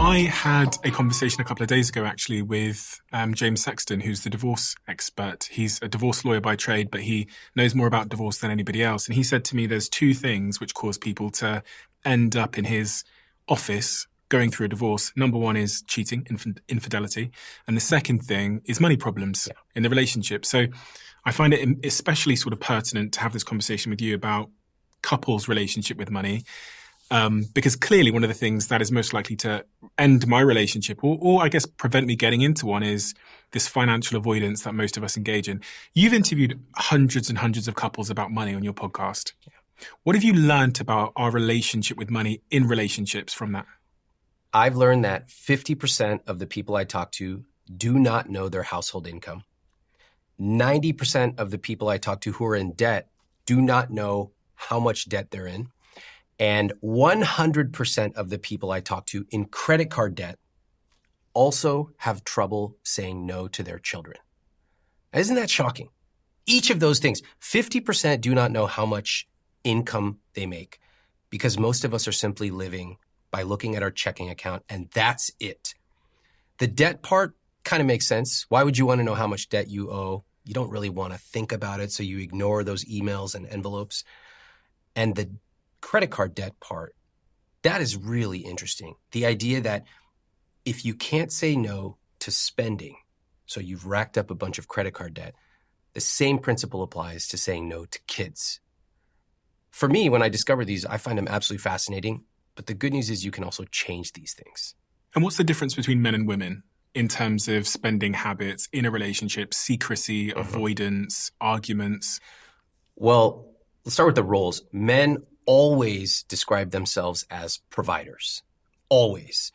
I had a conversation a couple of days ago, actually, with James Sexton, who's the divorce expert. He's a divorce lawyer by trade, but he knows more about divorce than anybody else. And he said to me there's two things which cause people to end up in his office going through a divorce. Number one is cheating, infidelity. And the second thing is money problems in the relationship. So I find it especially sort of pertinent to have this conversation with you about couples' relationship with money. Because clearly one of the things that is most likely to end my relationship or I guess prevent me getting into one is this financial avoidance that most of us engage in. You've interviewed hundreds and hundreds of couples about money on your podcast. Yeah. What have you learned about our relationship with money in relationships from that? I've learned that 50% of the people I talk to do not know their household income. 90% of the people I talk to who are in debt do not know how much debt they're in. And 100% of the people I talk to in credit card debt also have trouble saying no to their children. Isn't that shocking? Each of those things, 50% do not know how much income they make because most of us are simply living by looking at our checking account, and that's it. The debt part kind of makes sense. Why would you want to know how much debt you owe? You don't really want to think about it, so you ignore those emails and envelopes. And the credit card debt part, that is really interesting. The idea that if you can't say no to spending, so you've racked up a bunch of credit card debt, the same principle applies to saying no to kids. For me, when I discover these, I find them absolutely fascinating. But the good news is you can also change these things. And what's the difference between men and women in terms of spending habits in a relationship, secrecy, avoidance, arguments? Well, let's start with the roles. Men always describe themselves as providers. Always.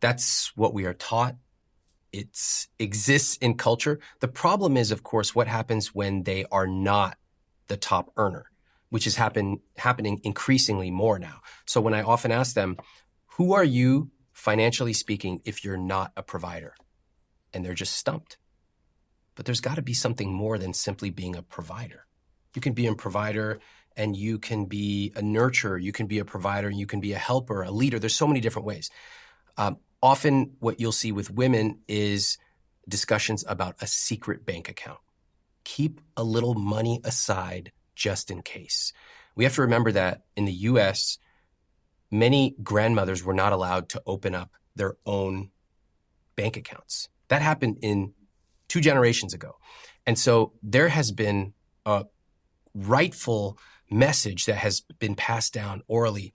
That's what we are taught. It exists in culture. The problem is, of course, what happens when they are not the top earner, which is happening increasingly more now. So when I often ask them, who are you, financially speaking, if you're not a provider? And they're just stumped. But there's got to be something more than simply being a provider. You can be a provider and you can be a nurturer. You can be a provider and you can be a helper, a leader. There's so many different ways. Often what you'll see with women is discussions about a secret bank account. Keep a little money aside just in case. We have to remember that in the US, many grandmothers were not allowed to open up their own bank accounts. That happened in 2 generations ago. And so there has been a rightful message that has been passed down orally.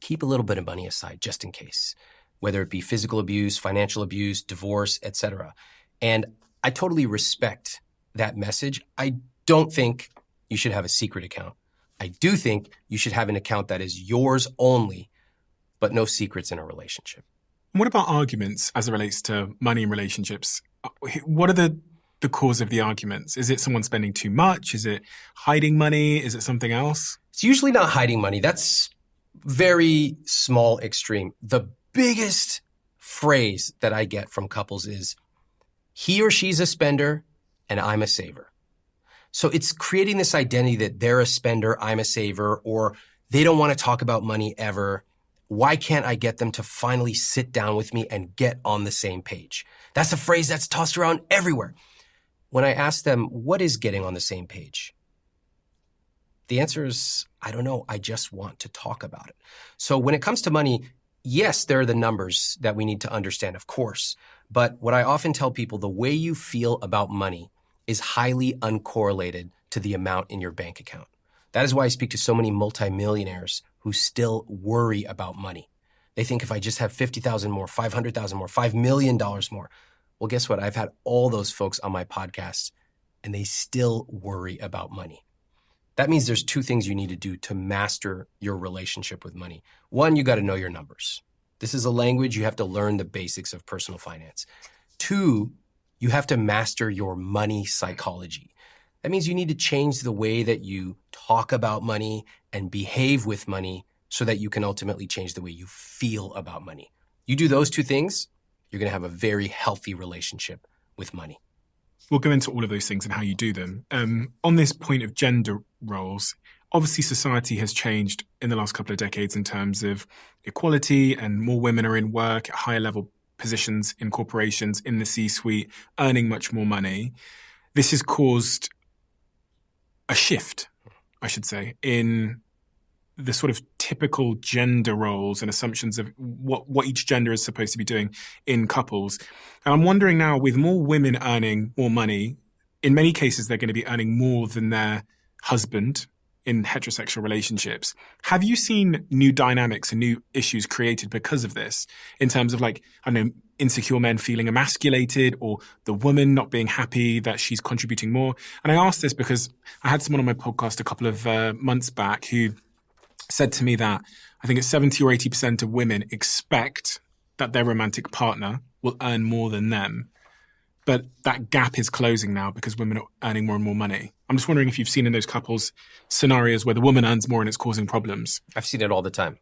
Keep a little bit of money aside just in case, whether it be physical abuse, financial abuse, divorce, etc. And I totally respect that message. I don't think you should have a secret account. I do think you should have an account that is yours only, but no secrets in a relationship. What about arguments as it relates to money in relationships? What are the cause of the arguments? Is it someone spending too much? Is it hiding money? Is it something else? It's usually not hiding money. That's very small extreme. The biggest phrase that I get from couples is, he or she's a spender and I'm a saver. So it's creating this identity that they're a spender, I'm a saver, or they don't want to talk about money ever. Why can't I get them to finally sit down with me and get on the same page? That's a phrase that's tossed around everywhere. When I ask them, what is getting on the same page? The answer is, I don't know. I just want to talk about it. So when it comes to money, yes, there are the numbers that we need to understand, of course. But what I often tell people, the way you feel about money is highly uncorrelated to the amount in your bank account. That is why I speak to so many multimillionaires who still worry about money. They think if I just have $50,000 more, $500,000 more, $5 million more. Well, guess what? I've had all those folks on my podcast and they still worry about money. That means there's 2 things you need to do to master your relationship with money. 1, you got to know your numbers. This is a language you have to learn the basics of personal finance. 2, you have to master your money psychology. That means you need to change the way that you talk about money and behave with money so that you can ultimately change the way you feel about money. You do those 2 things, you're going to have a very healthy relationship with money. We'll go into all of those things and how you do them. On this point of gender roles, obviously society has changed in the last couple of decades in terms of equality, and more women are in work at higher level positions in corporations, in the C-suite, earning much more money. This has caused a shift, I should say, in the sort of typical gender roles and assumptions of what each gender is supposed to be doing in couples. And I'm wondering now, with more women earning more money, in many cases, they're going to be earning more than their husband in heterosexual relationships. Have you seen new dynamics and new issues created because of this, in terms of, like, I don't know, insecure men feeling emasculated, or the woman not being happy that she's contributing more? And I ask this because I had someone on my podcast a couple of months back who said to me that I think it's 70 or 80% of women expect that their romantic partner will earn more than them. But that gap is closing now because women are earning more and more money. I'm just wondering if you've seen in those couples scenarios where the woman earns more and it's causing problems. I've seen it all the time.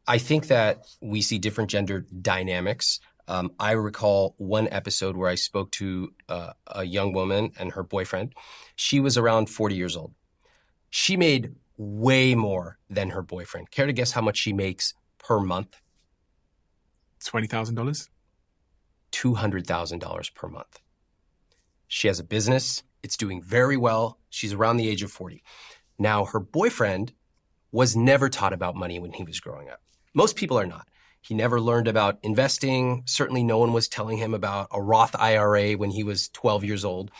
I think that we see different gender dynamics. I recall one episode where I spoke to a young woman and her boyfriend. She was around 40 years old. She made way more than her boyfriend. Care to guess how much she makes per month? $20,000? $200,000 per month. She has a business. It's doing very well. She's around the age of 40. Now, her boyfriend was never taught about money when he was growing up. Most people are not. He never learned about investing. Certainly no one was telling him about a Roth IRA when he was 12 years old.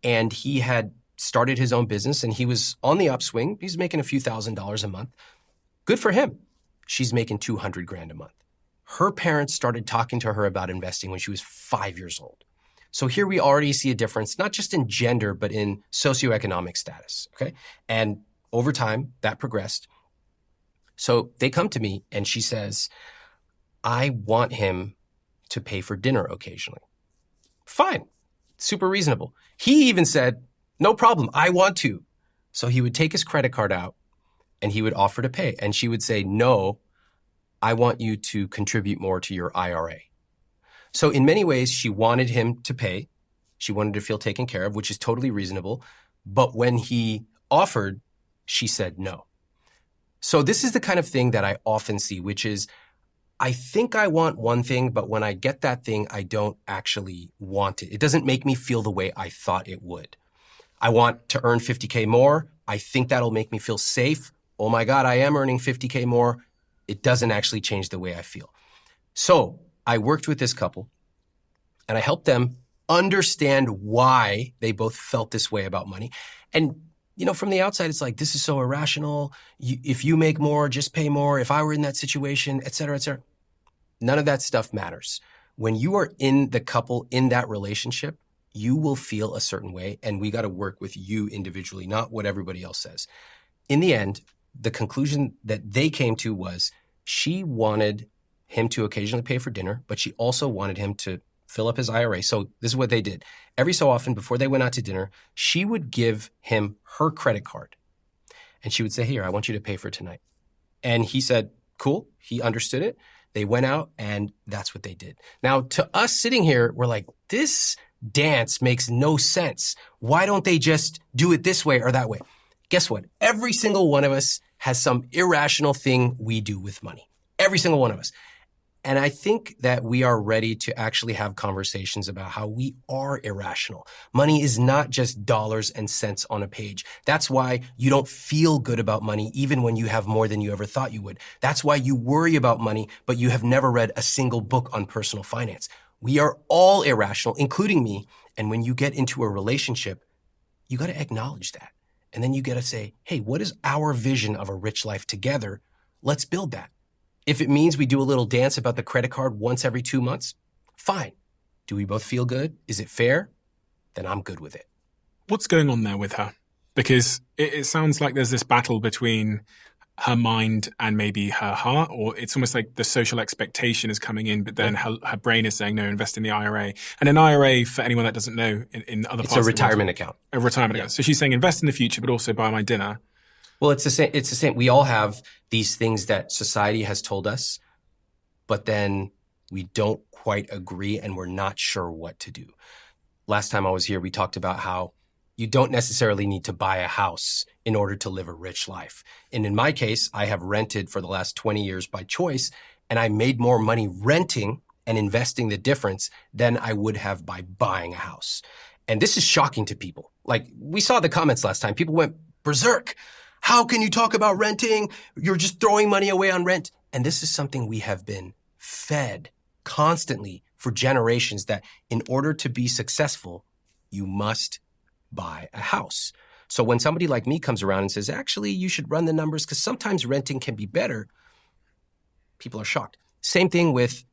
And he had started his own business and he was on the upswing. He's making a few $1,000s a month. Good for him. She's making $200,000 a month. Her parents started talking to her about investing when she was 5 years old. So here we already see a difference, not just in gender, but in socioeconomic status, okay? And over time, that progressed. So they come to me and she says, I want him to pay for dinner occasionally. Fine, super reasonable. He even said, no problem, I want to. So he would take his credit card out and he would offer to pay. And she would say, no, I want you to contribute more to your IRA. So in many ways, she wanted him to pay. She wanted to feel taken care of, which is totally reasonable. But when he offered, she said no. So this is the kind of thing that I often see, which is, I think I want one thing, but when I get that thing, I don't actually want it. It doesn't make me feel the way I thought it would. I want to earn 50K more. I think that'll make me feel safe. Oh my God, I am earning 50K more. It doesn't actually change the way I feel. So I worked with this couple and I helped them understand why they both felt this way about money. And, you know, from the outside, it's like, this is so irrational. If you make more, just pay more. If I were in that situation, et cetera, et cetera. None of that stuff matters. When you are in the couple, in that relationship, you will feel a certain way. And we got to work with you individually, not what everybody else says. In the end, the conclusion that they came to was she wanted him to occasionally pay for dinner, but she also wanted him to fill up his IRA. So this is what they did. Every so often, before they went out to dinner, she would give him her credit card. And she would say, here, I want you to pay for tonight. And he said, cool. He understood it. They went out and that's what they did. Now, to us sitting here, we're like, this dance makes no sense. Why don't they just do it this way or that way? Guess what? Every single one of us has some irrational thing we do with money. Every single one of us. And I think that we are ready to actually have conversations about how we are irrational. Money is not just dollars and cents on a page. That's why you don't feel good about money even when you have more than you ever thought you would. That's why you worry about money, but you have never read a single book on personal finance. We are all irrational, including me. And when you get into a relationship, you got to acknowledge that. And then you got to say, hey, what is our vision of a rich life together? Let's build that. If it means we do a little dance about the credit card once every 2 months, fine. Do we both feel good? Is it fair? Then I'm good with it. What's going on there with her? Because it sounds like there's this battle between her mind and maybe her heart, or it's almost like the social expectation is coming in, but then her brain is saying, no, invest in the IRA. And an IRA, for anyone that doesn't know, in other parts it's a retirement account. A retirement account. So she's saying invest in the future, but also buy my dinner. Well, it's the same. It's the same. We all have these things that society has told us, but then we don't quite agree and we're not sure what to do. Last time I was here, we talked about how, You don't necessarily need to buy a house in order to live a rich life. And in my case, I have rented for the last 20 years by choice, and I made more money renting and investing the difference than I would have by buying a house. And this is shocking to people. Like, we saw the comments last time. People went berserk. How can you talk about renting? You're just throwing money away on rent. And this is something we have been fed constantly for generations, that in order to be successful, you must buy a house. So when somebody like me comes around and says, actually, you should run the numbers because sometimes renting can be better, people are shocked. Same thing with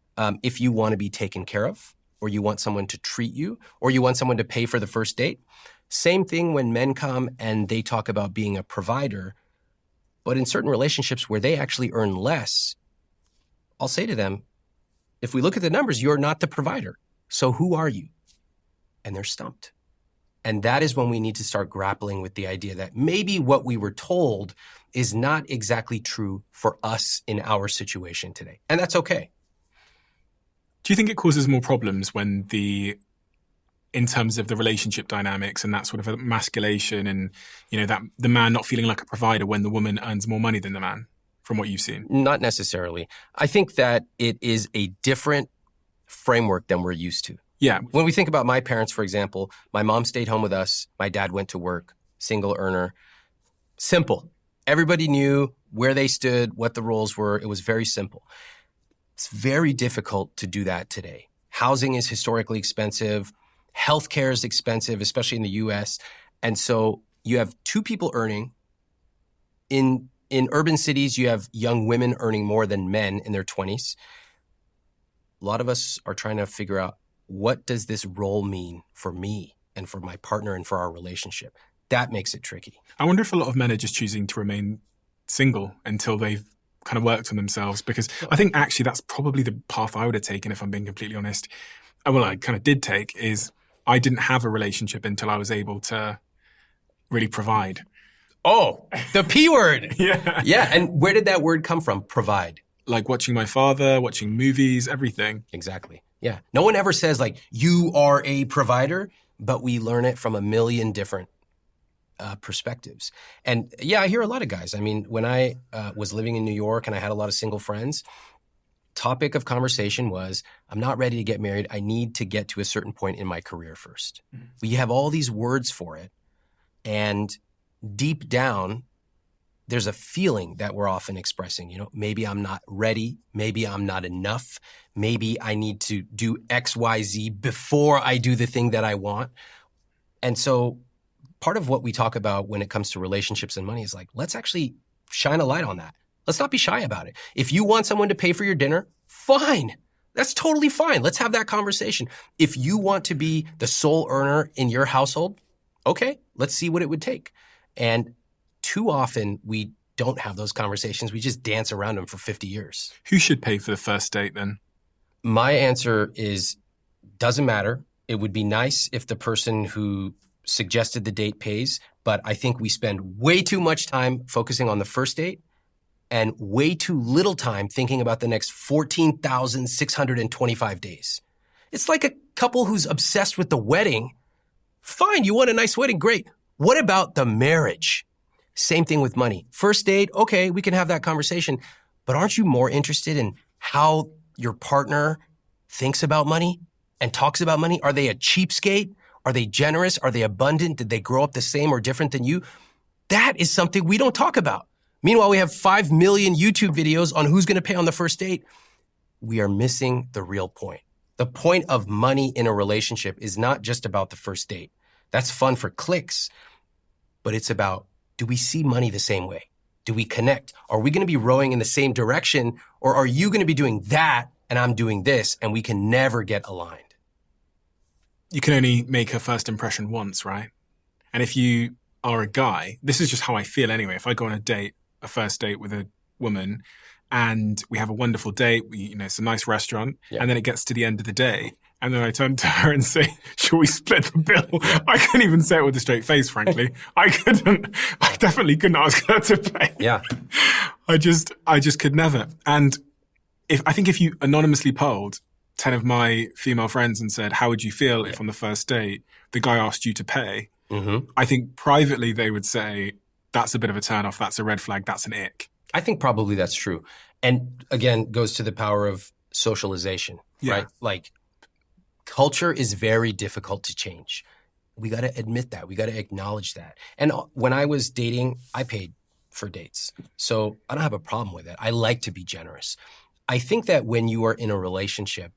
if you want to be taken care of, or you want someone to treat you, or you want someone to pay for the first date. Same thing when men come and they talk about being a provider, but in certain relationships where they actually earn less, I'll say to them, if we look at the numbers, you're not the provider. So who are you? And they're stumped. And that is when we need to start grappling with the idea that maybe what we were told is not exactly true for us in our situation today. And that's okay. Do you think it causes more problems when in terms of the relationship dynamics and that sort of emasculation and, that the man not feeling like a provider when the woman earns more money than the man, from what you've seen? Not necessarily. I think that it is a different framework than we're used to. Yeah. When we think about my parents, for example, my mom stayed home with us. My dad went to work, single earner. Simple. Everybody knew where they stood, what the roles were. It was very simple. It's very difficult to do that today. Housing is historically expensive. Healthcare is expensive, especially in the US. And so you have two people earning. In urban cities, you have young women earning more than men in their 20s. A lot of us are trying to figure out, what does this role mean for me and for my partner and for our relationship? That makes it tricky. I wonder if a lot of men are just choosing to remain single until they've kind of worked on themselves, because I think actually that's probably the path I would have taken if I'm being completely honest. Well, I kind of did take is I didn't have a relationship until I was able to really provide. Oh, the P word. Yeah. Yeah. And where did that word come from? Provide. Like watching my father, watching movies, everything. Exactly. Yeah. No one ever says like, you are a provider, but we learn it from a million different perspectives. And yeah, I hear a lot of guys. I mean, when I was living in New York and I had a lot of single friends, topic of conversation was, I'm not ready to get married. I need to get to a certain point in my career first. We have all these words for it. And deep down, there's a feeling that we're often expressing, maybe I'm not ready. Maybe I'm not enough. Maybe I need to do X, Y, Z before I do the thing that I want. And so part of what we talk about when it comes to relationships and money is like, let's actually shine a light on that. Let's not be shy about it. If you want someone to pay for your dinner, fine. That's totally fine. Let's have that conversation. If you want to be the sole earner in your household, okay, let's see what it would take. And too often we don't have those conversations. We just dance around them for 50 years. Who should pay for the first date then? My answer is, doesn't matter. It would be nice if the person who suggested the date pays, but I think we spend way too much time focusing on the first date and way too little time thinking about the next 14,625 days. It's like a couple who's obsessed with the wedding. Fine, you want a nice wedding, great. What about the marriage? Same thing with money. First date, okay, we can have that conversation, but aren't you more interested in how your partner thinks about money and talks about money? Are they a cheapskate? Are they generous? Are they abundant? Did they grow up the same or different than you? That is something we don't talk about. Meanwhile, we have 5 million YouTube videos on who's going to pay on the first date. We are missing the real point. The point of money in a relationship is not just about the first date. That's fun for clicks, but it's about, do we see money the same way? Do we connect? Are we going to be rowing in the same direction, or are you going to be doing that and I'm doing this, and we can never get aligned? You can only make a first impression once, right? And if you are a guy, this is just how I feel anyway. If I go on a first date with a woman, and we have a wonderful date, it's a nice restaurant, and then it gets to the end of the day, and then I turn to her and say, "Shall we split the bill?" I couldn't even say it with a straight face, frankly. I definitely couldn't ask her to pay. Yeah. I just could never. And I think if you anonymously polled 10 of my female friends and said, how would you feel if on the first date the guy asked you to pay? I think privately they would say that's a bit of a turn off, that's a red flag, that's an ick. I think probably that's true. And again, goes to the power of socialization, right? Like culture is very difficult to change. We got to admit that. We got to acknowledge that. And when I was dating, I paid for dates. So I don't have a problem with it. I like to be generous. I think that when you are in a relationship,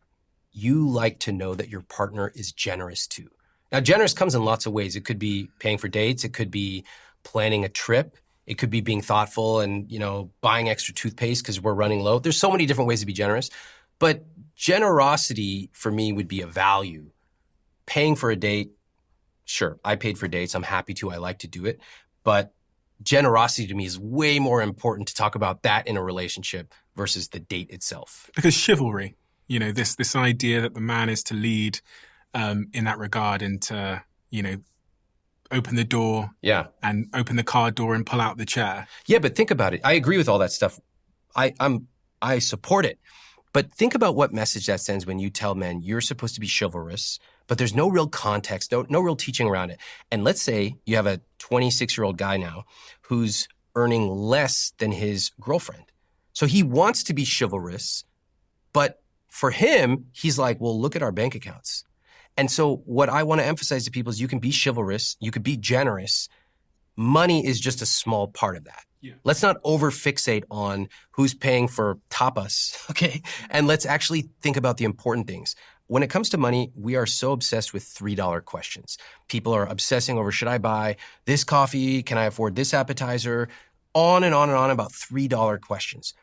you like to know that your partner is generous too. Now, generous comes in lots of ways. It could be paying for dates. It could be planning a trip. It could be being thoughtful and, buying extra toothpaste because we're running low. There's so many different ways to be generous. But generosity for me would be a value. Paying for a date, sure, I paid for dates. I'm happy to. I like to do it. But generosity to me is way more important to talk about that in a relationship versus the date itself. Because chivalry, this idea that the man is to lead in that regard and to, open the door and open the car door and pull out the chair. Yeah, but think about it. I agree with all that stuff. I support it. But think about what message that sends when you tell men you're supposed to be chivalrous, but there's no real context, no real teaching around it. And let's say you have a 26-year-old guy now who's earning less than his girlfriend. So he wants to be chivalrous, but for him, he's like, well, look at our bank accounts. And so what I want to emphasize to people is you can be chivalrous, you could be generous. Money is just a small part of that. Yeah. Let's not over-fixate on who's paying for tapas, okay? And let's actually think about the important things. When it comes to money, we are so obsessed with $3 questions. People are obsessing over, should I buy this coffee? Can I afford this appetizer? On and on and on about $3 questions.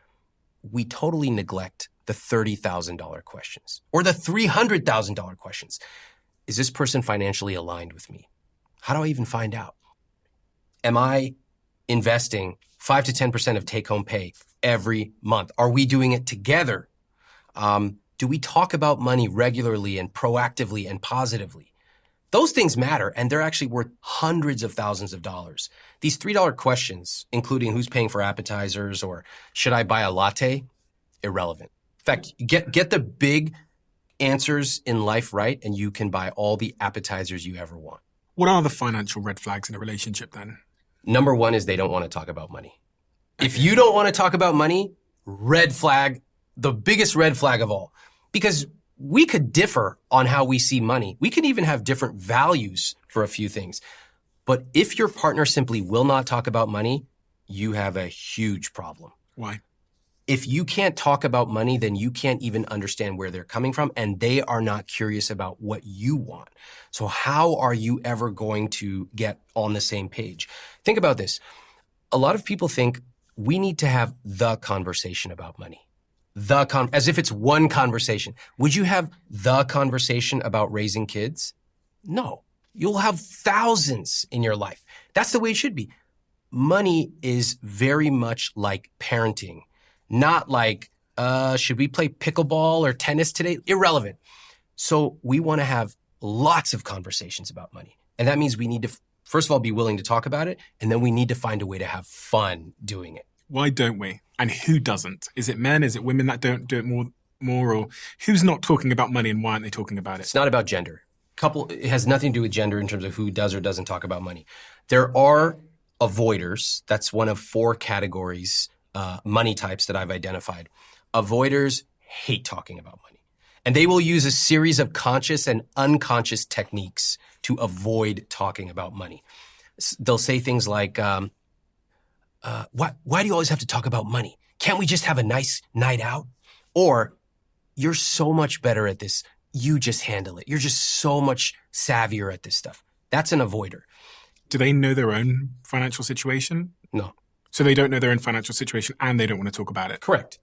We totally neglect the $30,000 questions or the $300,000 questions. Is this person financially aligned with me? How do I even find out? Am I investing 5 to 10% of take-home pay every month? Are we doing it together? Do we talk about money regularly and proactively and positively? Those things matter, and they're actually worth hundreds of thousands of dollars. These $3 questions, including who's paying for appetizers or should I buy a latte, irrelevant. In fact, get the big answers in life right, and you can buy all the appetizers you ever want. What are the financial red flags in a relationship then? Number one is they don't want to talk about money. If you don't want to talk about money, red flag, the biggest red flag of all. Because we could differ on how we see money. We can even have different values for a few things. But if your partner simply will not talk about money, you have a huge problem. Why? If you can't talk about money, then you can't even understand where they're coming from, and they are not curious about what you want. So how are you ever going to get on the same page? Think about this. A lot of people think we need to have the conversation about money. As if it's one conversation. Would you have the conversation about raising kids? No. You'll have thousands in your life. That's the way it should be. Money is very much like parenting. Not like, should we play pickleball or tennis today? Irrelevant. So we want to have lots of conversations about money. And that means we need to, first of all, be willing to talk about it. And then we need to find a way to have fun doing it. Why don't we? And who doesn't? Is it men? Is it women that don't do it more? Or who's not talking about money and why aren't they talking about it? It's not about gender. It has nothing to do with gender in terms of who does or doesn't talk about money. There are avoiders. That's one of 4 categories, money types that I've identified. Avoiders hate talking about money. And they will use a series of conscious and unconscious techniques to avoid talking about money. They'll say things like, why do you always have to talk about money? Can't we just have a nice night out? Or, you're so much better at this. You just handle it. You're just so much savvier at this stuff. That's an avoider. Do they know their own financial situation? No. So they don't know their own financial situation and they don't want to talk about it? Correct.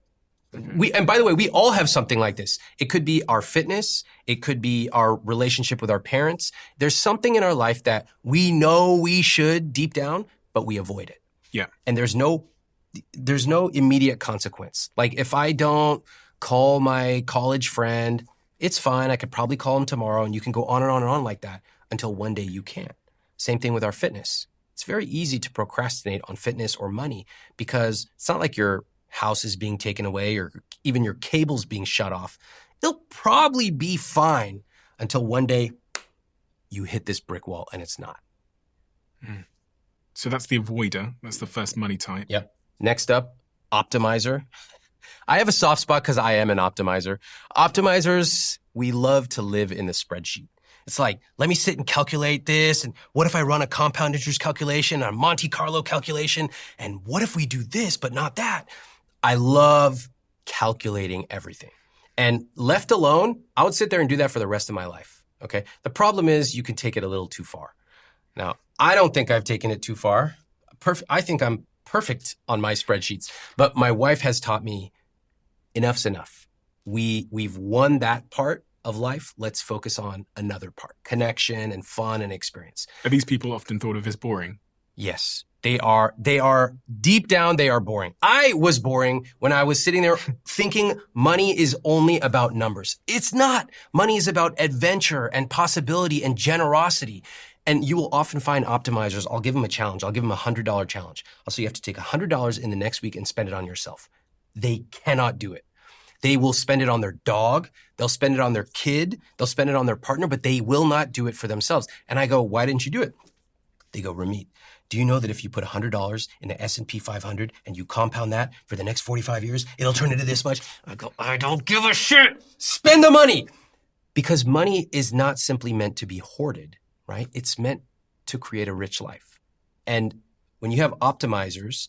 And by the way, we all have something like this. It could be our fitness. It could be our relationship with our parents. There's something in our life that we know we should deep down, but we avoid it. Yeah. And there's no immediate consequence. Like if I don't call my college friend, it's fine. I could probably call him tomorrow, and you can go on and on and on like that until one day you can't. Same thing with our fitness. It's very easy to procrastinate on fitness or money because it's not like your house is being taken away or even your cable's being shut off. It'll probably be fine until one day you hit this brick wall and it's not. So that's the avoider. That's the first money type. Yep. Next up, optimizer. I have a soft spot because I am an optimizer. Optimizers, we love to live in the spreadsheet. It's like, let me sit and calculate this. And what if I run a compound interest calculation, a Monte Carlo calculation? And what if we do this, but not that? I love calculating everything. And left alone, I would sit there and do that for the rest of my life. Okay. The problem is you can take it a little too far. Now, I don't think I've taken it too far. I think I'm perfect on my spreadsheets, but my wife has taught me enough's enough. We've won that part of life. Let's focus on another part, connection and fun and experience. Are these people often thought of as boring? Yes, they are deep down, they are boring. I was boring when I was sitting there thinking money is only about numbers. It's not. Money is about adventure and possibility and generosity. And you will often find optimizers. I'll give them a challenge. I'll give them $100 challenge. Also, you have to take $100 in the next week and spend it on yourself. They cannot do it. They will spend it on their dog. They'll spend it on their kid. They'll spend it on their partner, but they will not do it for themselves. And I go, why didn't you do it? They go, Ramit, do you know that if you put $100 in the S&P 500 and you compound that for the next 45 years, it'll turn into this much? I go, I don't give a shit. Spend the money. Because money is not simply meant to be hoarded, right? It's meant to create a rich life. And when you have optimizers,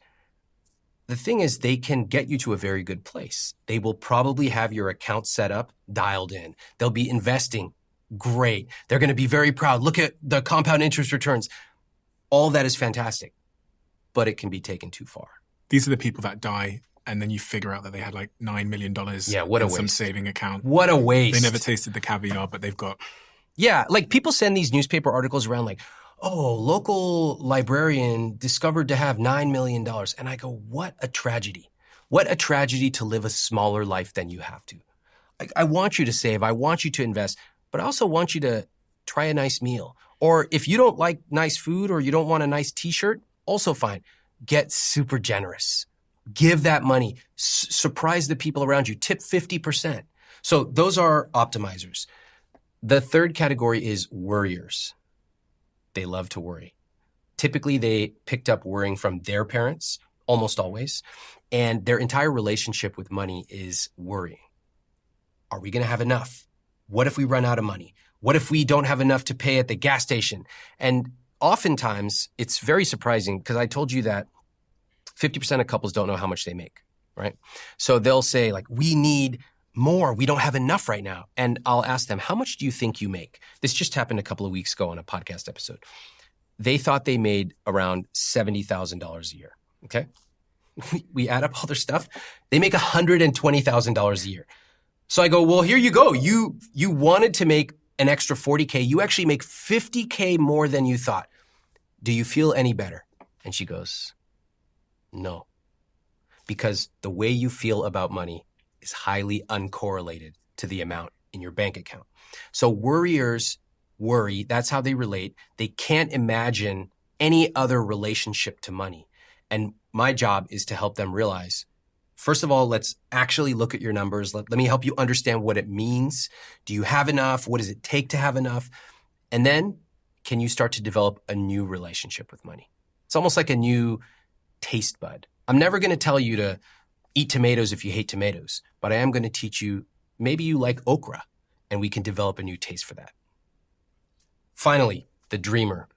the thing is they can get you to a very good place. They will probably have your account set up, dialed in. They'll be investing. Great. They're going to be very proud. Look at the compound interest returns. All that is fantastic, but it can be taken too far. These are the people that die, and then you figure out that they had like $9 million in some saving account. What a waste. They never tasted the caviar, but they've got... Yeah, like people send these newspaper articles around like, oh, local librarian discovered to have $9 million. And I go, what a tragedy. What a tragedy to live a smaller life than you have to. I want you to save. I want you to invest, but I also want you to try a nice meal. Or if you don't like nice food or you don't want a nice t-shirt, also fine. Get super generous. Give that money. Surprise the people around you. Tip 50%. So those are optimizers. The third category is worriers. They love to worry. Typically, they picked up worrying from their parents, almost always, and their entire relationship with money is worrying. Are we going to have enough? What if we run out of money? What if we don't have enough to pay at the gas station? And oftentimes, it's very surprising because I told you that 50% of couples don't know how much they make, right? So they'll say like, we need more. We don't have enough right now. And I'll ask them, how much do you think you make? This just happened a couple of weeks ago on a podcast episode. They thought they made around $70,000 a year. Okay. We add up all their stuff. They make $120,000 a year. So I go, well, here you go. You wanted to make an extra 40K. You actually make 50K more than you thought. Do you feel any better? And she goes, no, because the way you feel about money is highly uncorrelated to the amount in your bank account. So worriers worry. That's how they relate. They can't imagine any other relationship to money. And my job is to help them realize, first of all, let's actually look at your numbers. Let me help you understand what it means. Do you have enough? What does it take to have enough? And then can you start to develop a new relationship with money? It's almost like a new taste bud. I'm never going to tell you to eat tomatoes if you hate tomatoes, but I am going to teach you, maybe you like okra, and we can develop a new taste for that. Finally, the dreamer.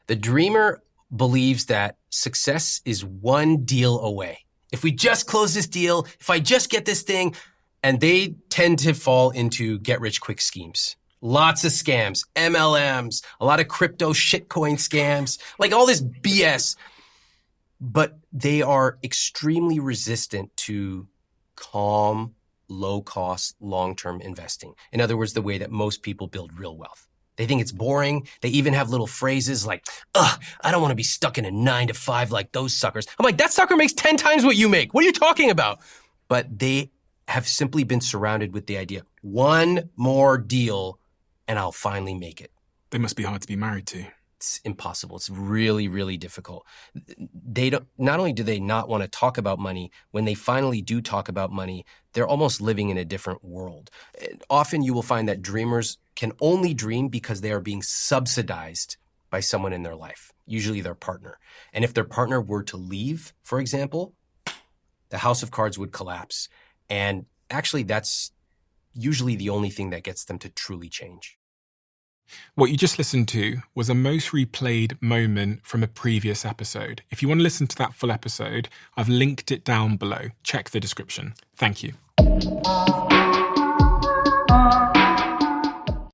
The dreamer believes that success is one deal away. If we just close this deal, if I just get this thing, and they tend to fall into get-rich-quick schemes. Lots of scams, MLMs, a lot of crypto shitcoin scams, like all this BS. But they are extremely resistant to calm, low-cost, long-term investing. In other words, the way that most people build real wealth. They think it's boring. They even have little phrases like, I don't want to be stuck in a 9-to-5 like those suckers. I'm like, that sucker makes 10 times what you make. What are you talking about? But they have simply been surrounded with the idea, one more deal and I'll finally make it. They must be hard to be married to. It's impossible. It's really, really difficult. They don't, not only do they not want to talk about money, when they finally do talk about money, they're almost living in a different world. Often you will find that dreamers can only dream because they are being subsidized by someone in their life, usually their partner. And if their partner were to leave, for example, the house of cards would collapse. And actually, that's usually the only thing that gets them to truly change. What you just listened to was a most replayed moment from a previous episode. If you want to listen to that full episode, I've linked it down below. Check the description. Thank you.